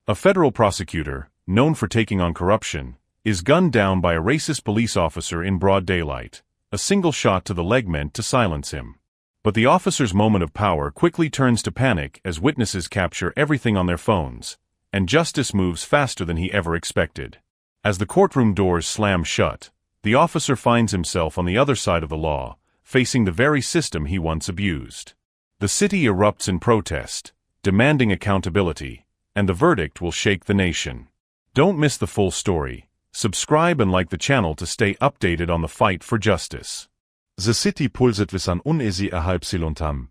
A federal prosecutor, known for taking on corruption, is gunned down by a racist police officer in broad daylight. A single shot to the leg meant to silence him. But the officer's moment of power quickly turns to panic as witnesses capture everything on their phones, and justice moves faster than he ever expected. As the courtroom doors slam shut, the officer finds himself on the other side of the law, facing the very system he once abused. The city erupts in protest, demanding accountability, and the verdict will shake the nation. Don't miss the full story. Subscribe and like the channel to stay updated on the fight for justice. The city pulset vis an uneasy erhalb siluntam.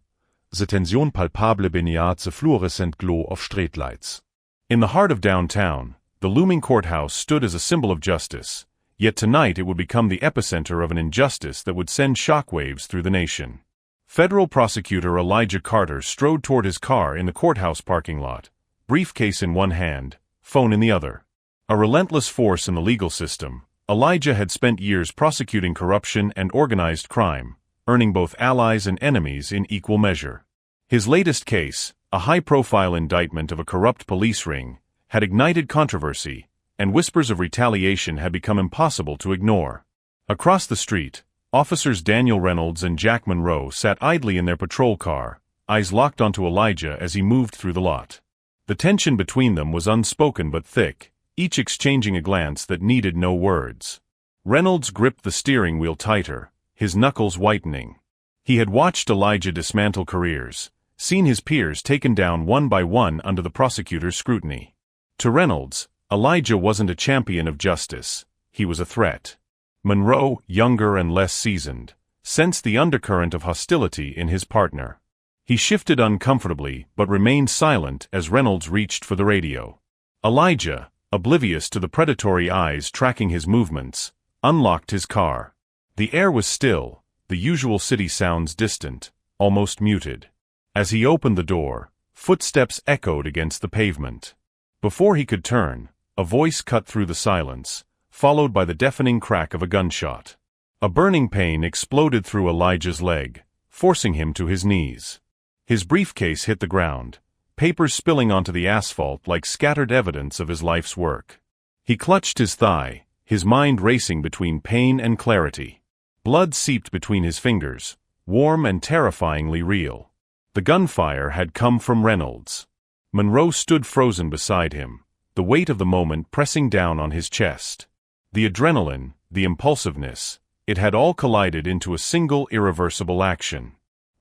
The tension palpable beniat the fluorescent glow of streetlights. In the heart of downtown, the looming courthouse stood as a symbol of justice, yet tonight it would become the epicenter of an injustice that would send shockwaves through the nation. Federal prosecutor Elijah Carter strode toward his car in the courthouse parking lot, briefcase in one hand, phone in the other. A relentless force in the legal system, Elijah had spent years prosecuting corruption and organized crime, earning both allies and enemies in equal measure. His latest case, a high-profile indictment of a corrupt police ring, had ignited controversy, and whispers of retaliation had become impossible to ignore. Across the street, officers Daniel Reynolds and Jack Monroe sat idly in their patrol car, eyes locked onto Elijah as he moved through the lot. The tension between them was unspoken but thick, each exchanging a glance that needed no words. Reynolds gripped the steering wheel tighter, his knuckles whitening. He had watched Elijah dismantle careers, seen his peers taken down one by one under the prosecutor's scrutiny. To Reynolds, Elijah wasn't a champion of justice, he was a threat. Monroe, younger and less seasoned, sensed the undercurrent of hostility in his partner. He shifted uncomfortably but remained silent as Reynolds reached for the radio. Elijah, oblivious to the predatory eyes tracking his movements, unlocked his car. The air was still, the usual city sounds distant, almost muted. As he opened the door, footsteps echoed against the pavement. Before he could turn, a voice cut through the silence, followed by the deafening crack of a gunshot. A burning pain exploded through Elijah's leg, forcing him to his knees. His briefcase hit the ground, papers spilling onto the asphalt like scattered evidence of his life's work. He clutched his thigh, his mind racing between pain and clarity. Blood seeped between his fingers, warm and terrifyingly real. The gunfire had come from Reynolds. Monroe stood frozen beside him, the weight of the moment pressing down on his chest. The adrenaline, the impulsiveness, it had all collided into a single irreversible action.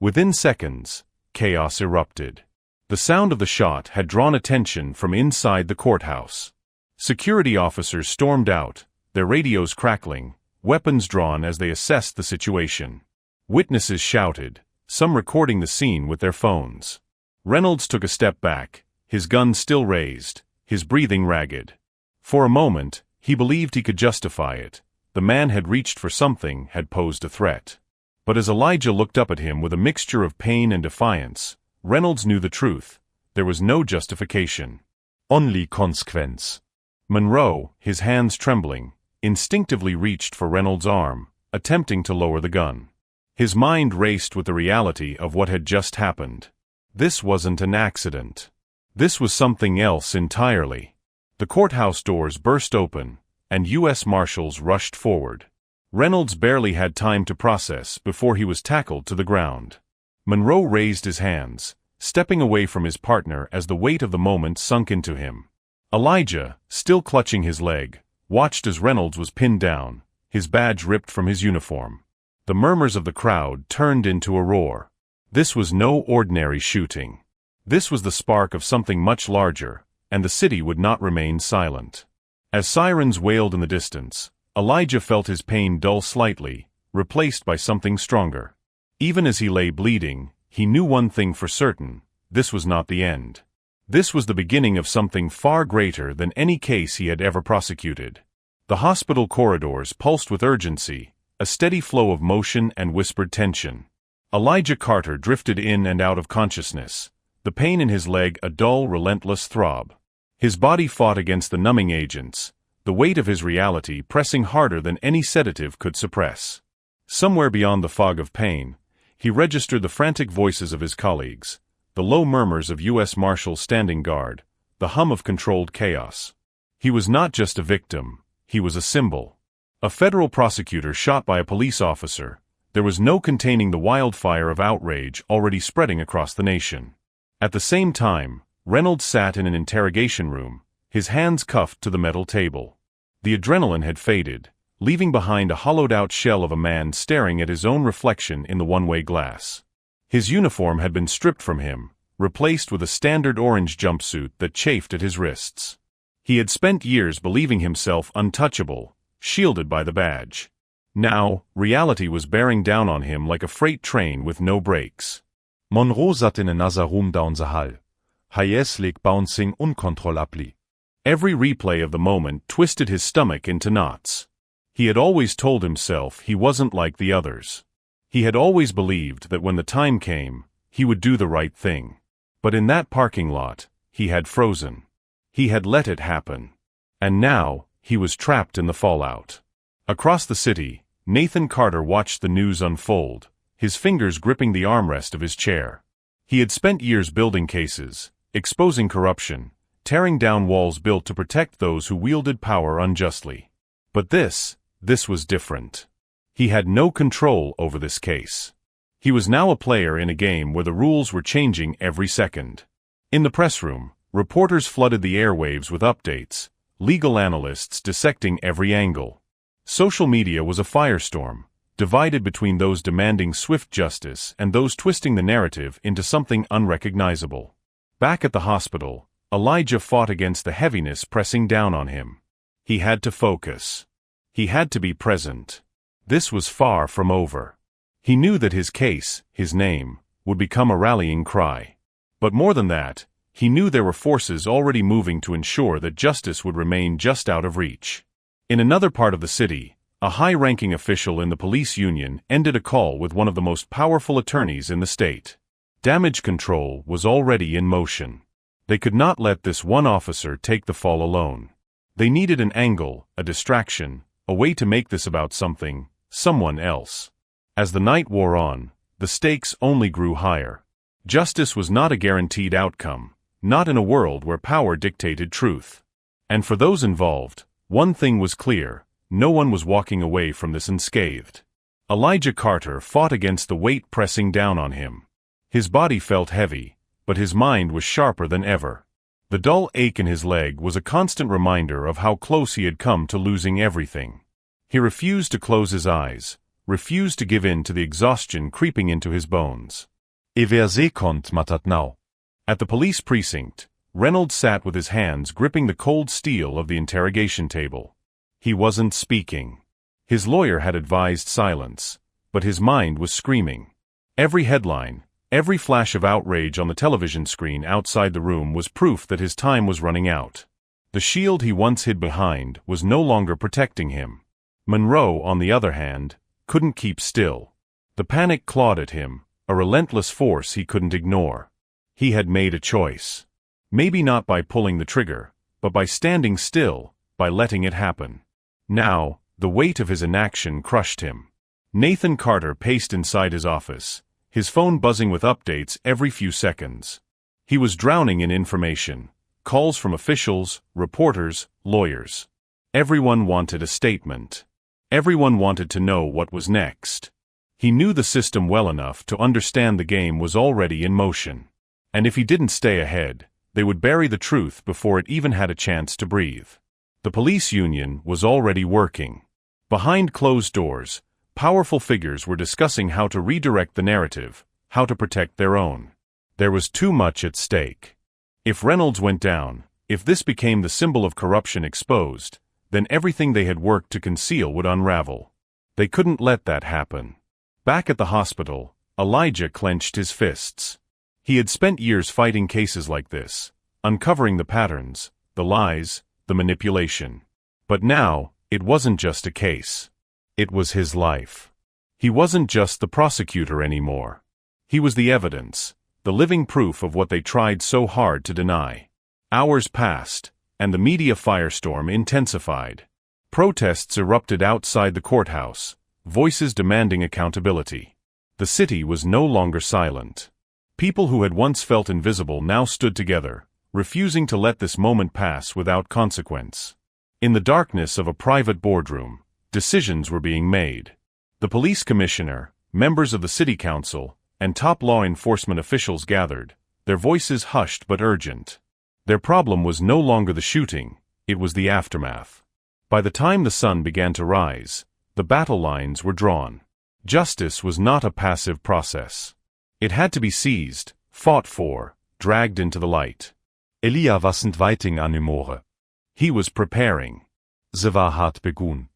Within seconds, chaos erupted. The sound of the shot had drawn attention from inside the courthouse. Security officers stormed out, their radios crackling, weapons drawn as they assessed the situation. Witnesses shouted, some recording the scene with their phones. Reynolds took a step back, his gun still raised, his breathing ragged. For a moment, he believed he could justify it. The man had reached for something, had posed a threat. But as Elijah looked up at him with a mixture of pain and defiance, Reynolds knew the truth. There was no justification. Only consequence. Monroe, his hands trembling, instinctively reached for Reynolds' arm, attempting to lower the gun. His mind raced with the reality of what had just happened. This wasn't an accident. This was something else entirely. The courthouse doors burst open, and U.S. Marshals rushed forward. Reynolds barely had time to process before he was tackled to the ground. Monroe raised his hands, stepping away from his partner as the weight of the moment sunk into him. Elijah, still clutching his leg, watched as Reynolds was pinned down, his badge ripped from his uniform. The murmurs of the crowd turned into a roar. This was no ordinary shooting. This was the spark of something much larger, and the city would not remain silent. As sirens wailed in the distance, Elijah felt his pain dull slightly, replaced by something stronger. Even as he lay bleeding, he knew one thing for certain: this was not the end. This was the beginning of something far greater than any case he had ever prosecuted. The hospital corridors pulsed with urgency, a steady flow of motion and whispered tension. Elijah Carter drifted in and out of consciousness, the pain in his leg a dull, relentless throb. His body fought against the numbing agents, the weight of his reality pressing harder than any sedative could suppress. Somewhere beyond the fog of pain, he registered the frantic voices of his colleagues, the low murmurs of U.S. Marshals standing guard, the hum of controlled chaos. He was not just a victim, he was a symbol. A federal prosecutor shot by a police officer. There was no containing the wildfire of outrage already spreading across the nation. At the same time, Reynolds sat in an interrogation room, his hands cuffed to the metal table. The adrenaline had faded, leaving behind a hollowed-out shell of a man staring at his own reflection in the one-way glass. His uniform had been stripped from him, replaced with a standard orange jumpsuit that chafed at his wrists. He had spent years believing himself untouchable, shielded by the badge. Now, reality was bearing down on him like a freight train with no brakes. Monroe satt in en nasser room down the hall. Hayes leg bouncing unkontrollably. Every replay of the moment twisted his stomach into knots. He had always told himself he wasn't like the others. He had always believed that when the time came, he would do the right thing. But in that parking lot, he had frozen. He had let it happen. And now, he was trapped in the fallout. Across the city, Nathan Carter watched the news unfold, his fingers gripping the armrest of his chair. He had spent years building cases, exposing corruption, tearing down walls built to protect those who wielded power unjustly. But this was different. He had no control over this case. He was now a player in a game where the rules were changing every second. In the press room, reporters flooded the airwaves with updates, legal analysts dissecting every angle. Social media was a firestorm, divided between those demanding swift justice and those twisting the narrative into something unrecognizable. Back at the hospital, Elijah fought against the heaviness pressing down on him. He had to focus. He had to be present. This was far from over. He knew that his case, his name, would become a rallying cry. But more than that, he knew there were forces already moving to ensure that justice would remain just out of reach. In another part of the city, a high-ranking official in the police union ended a call with one of the most powerful attorneys in the state. Damage control was already in motion. They could not let this one officer take the fall alone. They needed an angle, a distraction, a way to make this about something, someone else. As the night wore on, the stakes only grew higher. Justice was not a guaranteed outcome, not in a world where power dictated truth. And for those involved, one thing was clear: no one was walking away from this unscathed. Elijah Carter fought against the weight pressing down on him. His body felt heavy, but his mind was sharper than ever. The dull ache in his leg was a constant reminder of how close he had come to losing everything. He refused to close his eyes, refused to give in to the exhaustion creeping into his bones. Wer se konnt mattert now. At the police precinct, Reynolds sat with his hands gripping the cold steel of the interrogation table. He wasn't speaking. His lawyer had advised silence, but his mind was screaming. Every headline, every flash of outrage on the television screen outside the room was proof that his time was running out. The shield he once hid behind was no longer protecting him. Monroe, on the other hand, couldn't keep still. The panic clawed at him, a relentless force he couldn't ignore. He had made a choice. Maybe not by pulling the trigger, but by standing still, by letting it happen. Now, the weight of his inaction crushed him. Nathan Carter paced inside his office, his phone buzzing with updates every few seconds. He was drowning in information, calls from officials, reporters, lawyers. Everyone wanted a statement. Everyone wanted to know what was next. He knew the system well enough to understand the game was already in motion. And if he didn't stay ahead, they would bury the truth before it even had a chance to breathe. The police union was already working. Behind closed doors, powerful figures were discussing how to redirect the narrative, how to protect their own. There was too much at stake. If Reynolds went down, if this became the symbol of corruption exposed, then everything they had worked to conceal would unravel. They couldn't let that happen. Back at the hospital, Elijah clenched his fists. He had spent years fighting cases like this, uncovering the patterns, the lies, the manipulation. But now, it wasn't just a case. It was his life. He wasn't just the prosecutor anymore. He was the evidence, the living proof of what they tried so hard to deny. Hours passed, and the media firestorm intensified. Protests erupted outside the courthouse, voices demanding accountability. The city was no longer silent. People who had once felt invisible now stood together, refusing to let this moment pass without consequence. In the darkness of a private boardroom, decisions were being made. The police commissioner, members of the city council, and top law enforcement officials gathered, their voices hushed but urgent. Their problem was no longer the shooting, it was the aftermath. By the time the sun began to rise, the battle lines were drawn. Justice was not a passive process. It had to be seized, fought for, dragged into the light. Elia wasn't waiting anymore. He was preparing. Ze war hart begun.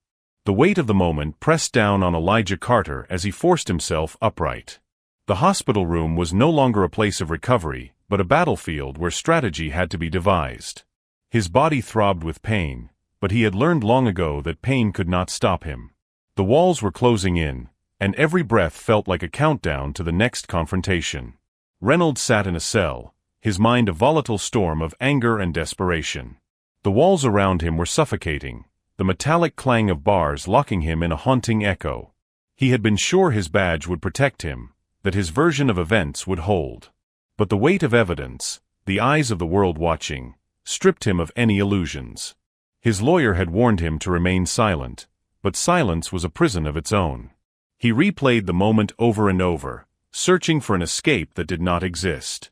The weight of the moment pressed down on Elijah Carter as he forced himself upright. The hospital room was no longer a place of recovery, but a battlefield where strategy had to be devised. His body throbbed with pain, but he had learned long ago that pain could not stop him. The walls were closing in, and every breath felt like a countdown to the next confrontation. Reynolds sat in a cell, his mind a volatile storm of anger and desperation. The walls around him were suffocating, the metallic clang of bars locking him in a haunting echo. He had been sure his badge would protect him, that his version of events would hold. But the weight of evidence, the eyes of the world watching, stripped him of any illusions. His lawyer had warned him to remain silent, but silence was a prison of its own. He replayed the moment over and over, searching for an escape that did not exist.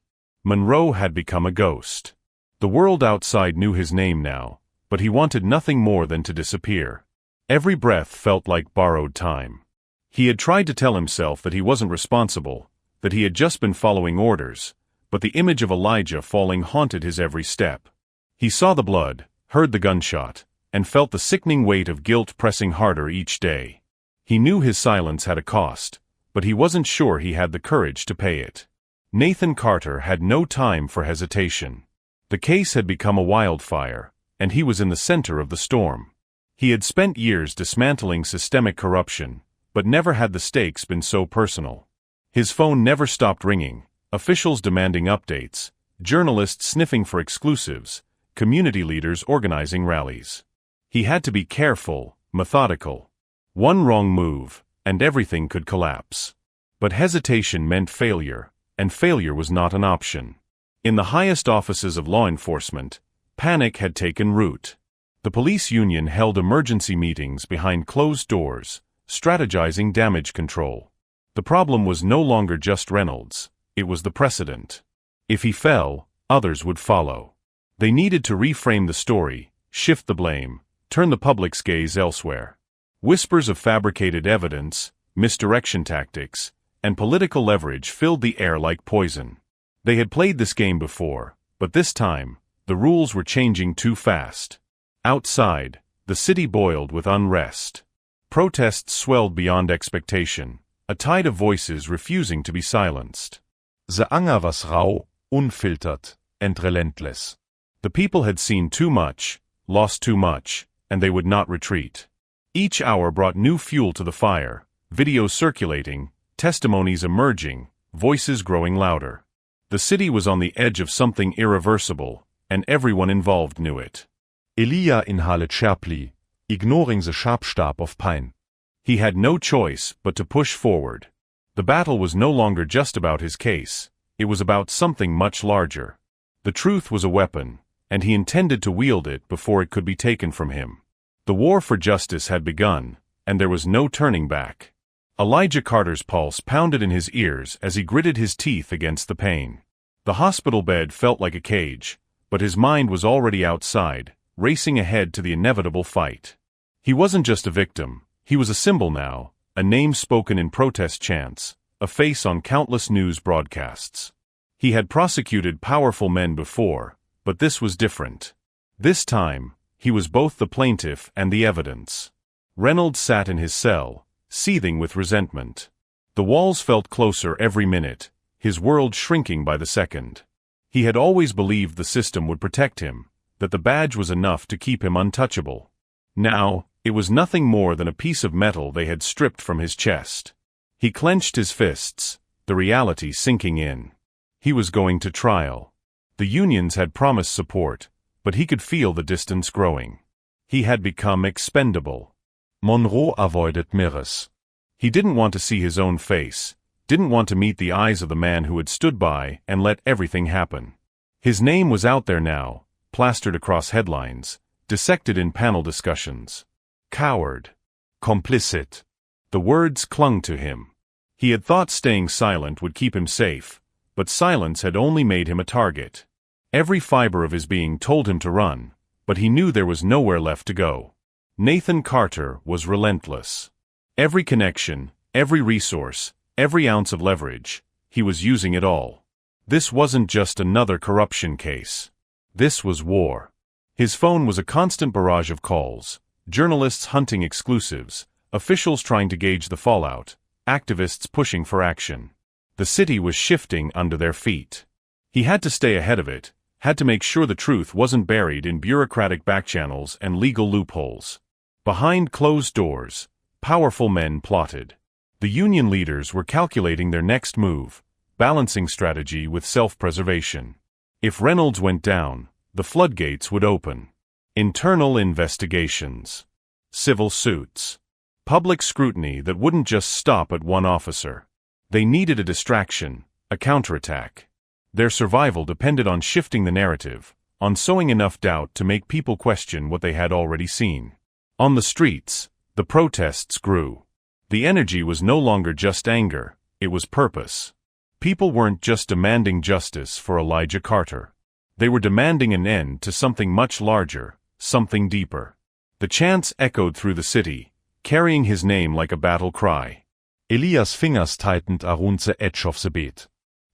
Monroe had become a ghost. The world outside knew his name now, but he wanted nothing more than to disappear. Every breath felt like borrowed time. He had tried to tell himself that he wasn't responsible, that he had just been following orders, but the image of Elijah falling haunted his every step. He saw the blood, heard the gunshot, and felt the sickening weight of guilt pressing harder each day. He knew his silence had a cost, but he wasn't sure he had the courage to pay it. Nathan Carter had no time for hesitation. The case had become a wildfire, and he was in the center of the storm. He had spent years dismantling systemic corruption, but never had the stakes been so personal. His phone never stopped ringing, officials demanding updates, journalists sniffing for exclusives, community leaders organizing rallies. He had to be careful, methodical. One wrong move, and everything could collapse. But hesitation meant failure, and failure was not an option. In the highest offices of law enforcement, panic had taken root. The police union held emergency meetings behind closed doors, strategizing damage control. The problem was no longer just Reynolds, it was the precedent. If he fell, others would follow. They needed to reframe the story, shift the blame, turn the public's gaze elsewhere. Whispers of fabricated evidence, misdirection tactics, and political leverage filled the air like poison. They had played this game before, but this time, the rules were changing too fast. Outside, the city boiled with unrest. Protests swelled beyond expectation, a tide of voices refusing to be silenced. The anger was raw, unfiltered, and relentless. The people had seen too much, lost too much, and they would not retreat. Each hour brought new fuel to the fire, videos circulating, testimonies emerging, voices growing louder. The city was on the edge of something irreversible, and everyone involved knew it. Elia inhaled sharply, ignoring the sharp stab of pain. He had no choice but to push forward. The battle was no longer just about his case, it was about something much larger. The truth was a weapon, and he intended to wield it before it could be taken from him. The war for justice had begun, and there was no turning back. Elijah Carter's pulse pounded in his ears as he gritted his teeth against the pain. The hospital bed felt like a cage, but his mind was already outside, racing ahead to the inevitable fight. He wasn't just a victim, he was a symbol now, a name spoken in protest chants, a face on countless news broadcasts. He had prosecuted powerful men before, but this was different. This time, he was both the plaintiff and the evidence. Reynolds sat in his cell, seething with resentment. The walls felt closer every minute, his world shrinking by the second. He had always believed the system would protect him, that the badge was enough to keep him untouchable. Now, it was nothing more than a piece of metal they had stripped from his chest. He clenched his fists, the reality sinking in. He was going to trial. The unions had promised support, but he could feel the distance growing. He had become expendable. Monroe avoided mirrors. He didn't want to see his own face, didn't want to meet the eyes of the man who had stood by and let everything happen. His name was out there now, plastered across headlines, dissected in panel discussions. Coward. Complicit. The words clung to him. He had thought staying silent would keep him safe, but silence had only made him a target. Every fiber of his being told him to run, but he knew there was nowhere left to go. Nathan Carter was relentless. Every connection, every resource, every ounce of leverage, he was using it all. This wasn't just another corruption case. This was war. His phone was a constant barrage of calls, journalists hunting exclusives, officials trying to gauge the fallout, activists pushing for action. The city was shifting under their feet. He had to stay ahead of it, had to make sure the truth wasn't buried in bureaucratic backchannels and legal loopholes. Behind closed doors, powerful men plotted. The union leaders were calculating their next move, balancing strategy with self-preservation. If Reynolds went down, the floodgates would open. Internal investigations. Civil suits. Public scrutiny that wouldn't just stop at one officer. They needed a distraction, a counterattack. Their survival depended on shifting the narrative, on sowing enough doubt to make people question what they had already seen. On the streets, the protests grew. The energy was no longer just anger, it was purpose. People weren't just demanding justice for Elijah Carter. They were demanding an end to something much larger, something deeper. The chants echoed through the city, carrying his name like a battle cry. Elias fingers tightened around the edge of the bed.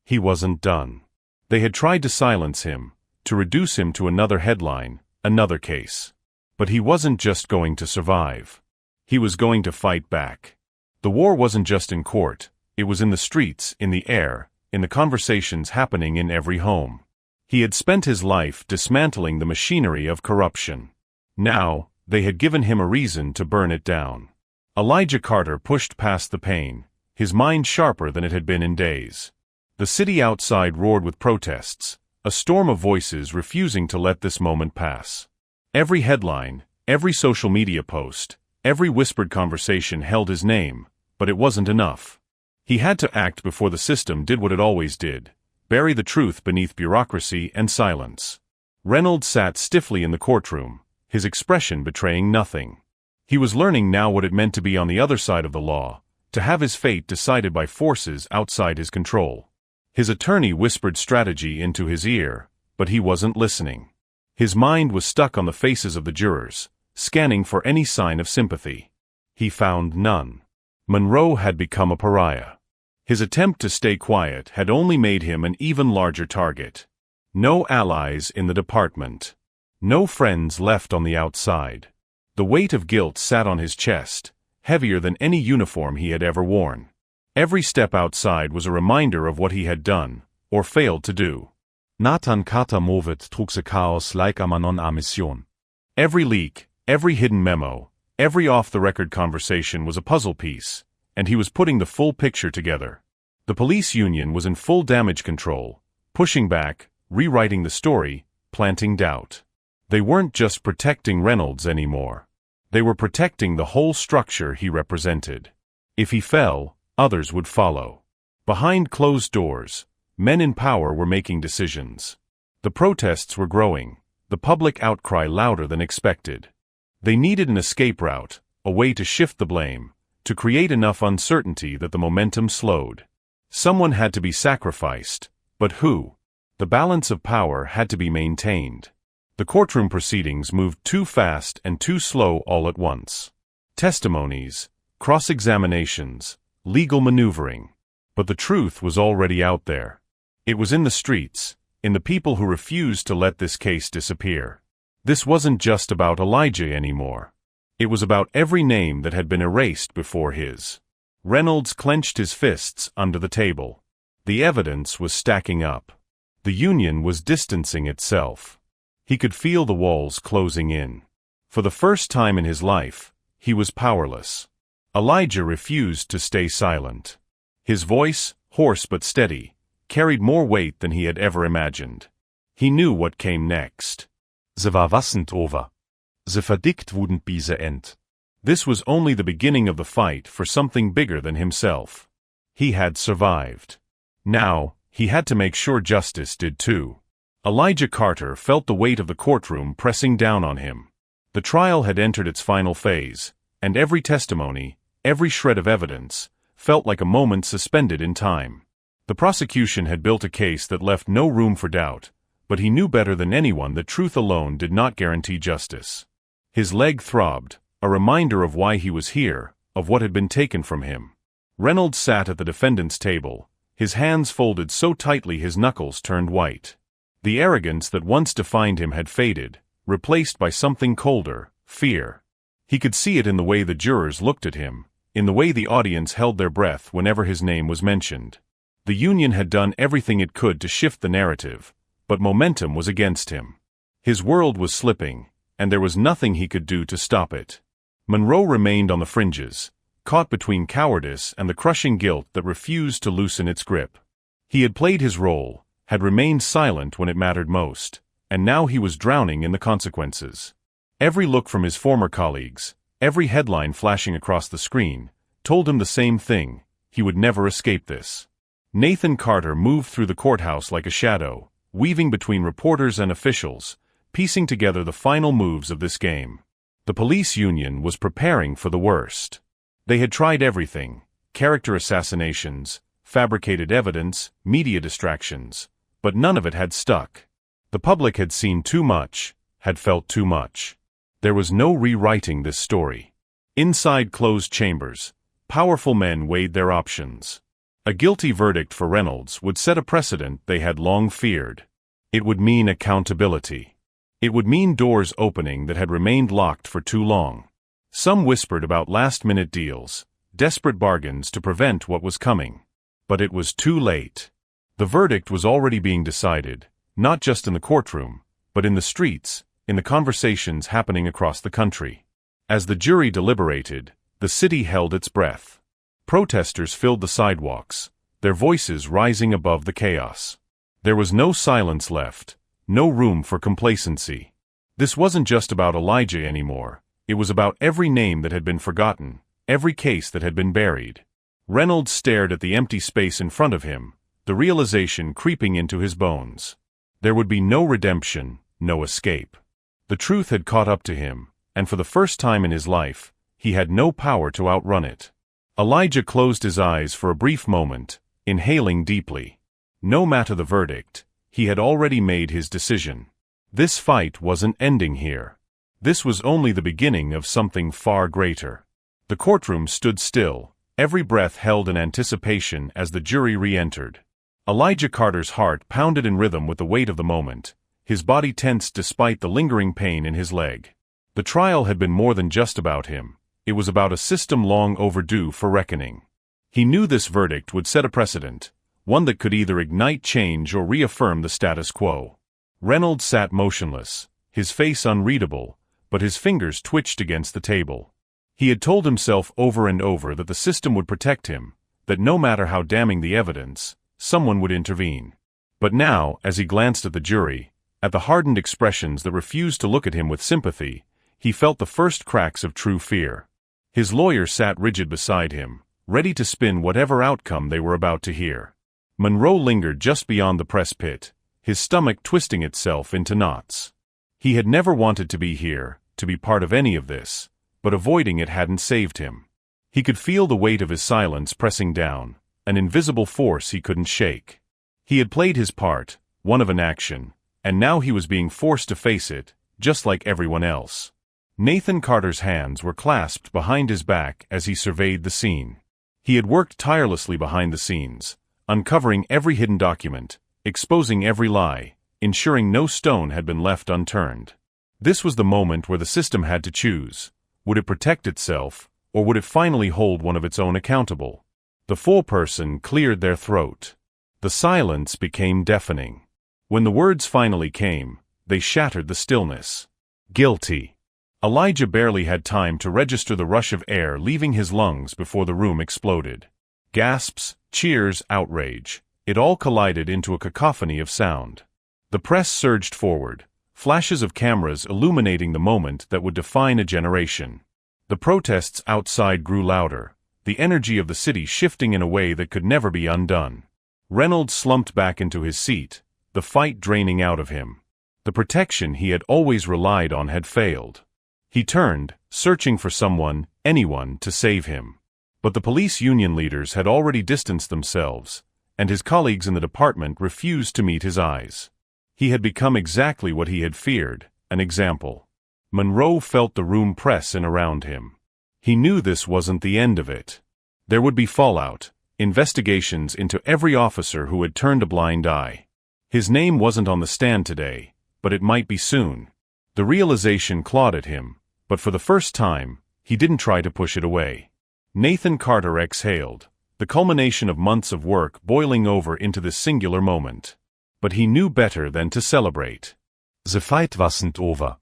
He wasn't done. They had tried to silence him, to reduce him to another headline, another case. But he wasn't just going to survive. He was going to fight back. The war wasn't just in court, it was in the streets, in the air, in the conversations happening in every home. He had spent his life dismantling the machinery of corruption. Now, they had given him a reason to burn it down. Elijah Carter pushed past the pain, his mind sharper than it had been in days. The city outside roared with protests, a storm of voices refusing to let this moment pass. Every headline, every social media post, every whispered conversation held his name, but it wasn't enough. He had to act before the system did what it always did, bury the truth beneath bureaucracy and silence. Reynolds sat stiffly in the courtroom, his expression betraying nothing. He was learning now what it meant to be on the other side of the law, to have his fate decided by forces outside his control. His attorney whispered strategy into his ear, but he wasn't listening. His mind was stuck on the faces of the jurors, scanning for any sign of sympathy. He found none. Monroe had become a pariah. His attempt to stay quiet had only made him an even larger target. No allies in the department. No friends left on the outside. The weight of guilt sat on his chest, heavier than any uniform he had ever worn. Every step outside was a reminder of what he had done, or failed to do. Nathan Carter movet trug se chaos like a manon a mission. Every leak, every hidden memo, every off-the-record conversation was a puzzle piece, and he was putting the full picture together. The police union was in full damage control, pushing back, rewriting the story, planting doubt. They weren't just protecting Reynolds anymore. They were protecting the whole structure he represented. If he fell, others would follow. Behind closed doors, men in power were making decisions. The protests were growing, the public outcry louder than expected. They needed an escape route, a way to shift the blame, to create enough uncertainty that the momentum slowed. Someone had to be sacrificed, but who? The balance of power had to be maintained. The courtroom proceedings moved too fast and too slow all at once. Testimonies, cross-examinations, legal maneuvering. But the truth was already out there. It was in the streets, in the people who refused to let this case disappear. This wasn't just about Elijah anymore. It was about every name that had been erased before his. Reynolds clenched his fists under the table. The evidence was stacking up. The union was distancing itself. He could feel the walls closing in. For the first time in his life, he was powerless. Elijah refused to stay silent. His voice, hoarse but steady, carried more weight than he had ever imagined. He knew what came next. Ze war wassend over. Ze verdickt wurden bis ze end. This was only the beginning of the fight for something bigger than himself. He had survived. Now, he had to make sure justice did too. Elijah Carter felt the weight of the courtroom pressing down on him. The trial had entered its final phase, and every testimony, every shred of evidence, felt like a moment suspended in time. The prosecution had built a case that left no room for doubt, but he knew better than anyone that truth alone did not guarantee justice. His leg throbbed, a reminder of why he was here, of what had been taken from him. Reynolds sat at the defendant's table, his hands folded so tightly his knuckles turned white. The arrogance that once defined him had faded, replaced by something colder, fear. He could see it in the way the jurors looked at him, in the way the audience held their breath whenever his name was mentioned. The union had done everything it could to shift the narrative, but momentum was against him. His world was slipping, and there was nothing he could do to stop it. Monroe remained on the fringes, caught between cowardice and the crushing guilt that refused to loosen its grip. He had played his role, had remained silent when it mattered most, and now he was drowning in the consequences. Every look from his former colleagues, every headline flashing across the screen, told him the same thing: he would never escape this. Nathan Carter moved through the courthouse like a shadow, weaving between reporters and officials, piecing together the final moves of this game. The police union was preparing for the worst. They had tried everything: character assassinations, fabricated evidence, media distractions, but none of it had stuck. The public had seen too much, had felt too much. There was no rewriting this story. Inside closed chambers, powerful men weighed their options. A guilty verdict for Reynolds would set a precedent they had long feared. It would mean accountability. It would mean doors opening that had remained locked for too long. Some whispered about last-minute deals, desperate bargains to prevent what was coming. But it was too late. The verdict was already being decided, not just in the courtroom, but in the streets, in the conversations happening across the country. As the jury deliberated, the city held its breath. Protesters filled the sidewalks, their voices rising above the chaos. There was no silence left, no room for complacency. This wasn't just about Elijah anymore. It was about every name that had been forgotten, every case that had been buried. Reynolds stared at the empty space in front of him, the realization creeping into his bones. There would be no redemption, no escape. The truth had caught up to him, and for the first time in his life, he had no power to outrun it. Elijah closed his eyes for a brief moment, inhaling deeply. No matter the verdict, he had already made his decision. This fight wasn't ending here. This was only the beginning of something far greater. The courtroom stood still, every breath held in anticipation as the jury re-entered. Elijah Carter's heart pounded in rhythm with the weight of the moment, his body tensed despite the lingering pain in his leg. The trial had been more than just about him. It was about a system long overdue for reckoning. He knew this verdict would set a precedent, one that could either ignite change or reaffirm the status quo. Reynolds sat motionless, his face unreadable, but his fingers twitched against the table. He had told himself over and over that the system would protect him, that no matter how damning the evidence, someone would intervene. But now, as he glanced at the jury, at the hardened expressions that refused to look at him with sympathy, he felt the first cracks of true fear. His lawyer sat rigid beside him, ready to spin whatever outcome they were about to hear. Monroe lingered just beyond the press pit, his stomach twisting itself into knots. He had never wanted to be here, to be part of any of this, but avoiding it hadn't saved him. He could feel the weight of his silence pressing down, an invisible force he couldn't shake. He had played his part, one of an action, and now he was being forced to face it, just like everyone else. Nathan Carter's hands were clasped behind his back as he surveyed the scene. He had worked tirelessly behind the scenes, uncovering every hidden document, exposing every lie, ensuring no stone had been left unturned. This was the moment where the system had to choose. Would it protect itself, or would it finally hold one of its own accountable? The foreperson cleared their throat. The silence became deafening. When the words finally came, they shattered the stillness. Guilty. Elijah barely had time to register the rush of air leaving his lungs before the room exploded. Gasps, cheers, outrage. It all collided into a cacophony of sound. The press surged forward, flashes of cameras illuminating the moment that would define a generation. The protests outside grew louder, the energy of the city shifting in a way that could never be undone. Reynolds slumped back into his seat, the fight draining out of him. The protection he had always relied on had failed. He turned, searching for someone, anyone, to save him. But the police union leaders had already distanced themselves, and his colleagues in the department refused to meet his eyes. He had become exactly what he had feared, an example. Monroe felt the room press in around him. He knew this wasn't the end of it. There would be fallout, investigations into every officer who had turned a blind eye. His name wasn't on the stand today, but it might be soon. The realization clawed at him, but for the first time, he didn't try to push it away. Nathan Carter exhaled, the culmination of months of work boiling over into this singular moment. But he knew better than to celebrate. The fight wasn't over.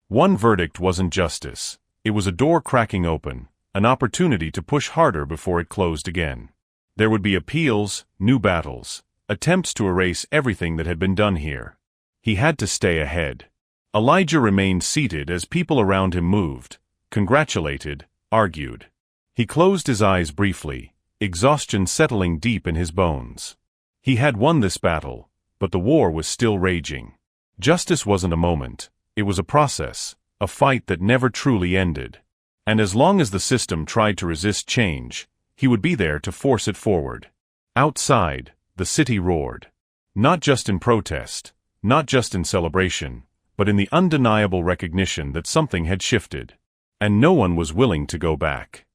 One verdict wasn't justice. It was a door cracking open, an opportunity to push harder before it closed again. There would be appeals, new battles, attempts to erase everything that had been done here. He had to stay ahead. Elijah remained seated as people around him moved, congratulated, argued. He closed his eyes briefly, exhaustion settling deep in his bones. He had won this battle, but the war was still raging. Justice wasn't a moment, it was a process, a fight that never truly ended. And as long as the system tried to resist change, he would be there to force it forward. Outside, the city roared. Not just in protest, not just in celebration, but in the undeniable recognition that something had shifted. And no one was willing to go back.